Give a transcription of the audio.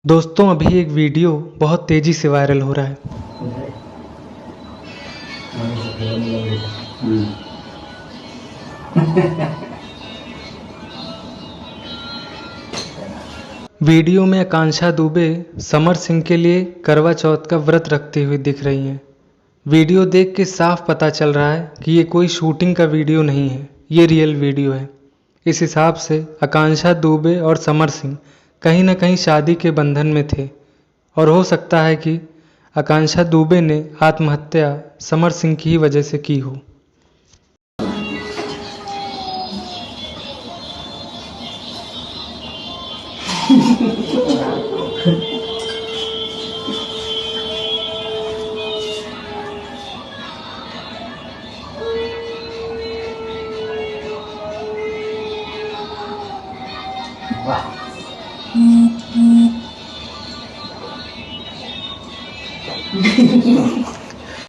दोस्तों अभी एक वीडियो बहुत तेज़ी से वायरल हो रहा है। वीडियो में आकांक्षा दुबे समर सिंह के लिए करवा चौथ का व्रत रखती हुई दिख रही हैं। वीडियो देख के साफ पता चल रहा है कि ये कोई शूटिंग का वीडियो नहीं है, ये रियल वीडियो है। इस हिसाब से आकांक्षा दुबे और समर सिंह कहीं ना कहीं शादी के बंधन में थे और हो सकता है कि आकांक्षा दुबे ने आत्महत्या समर सिंह की ही वजह से की हो। वाह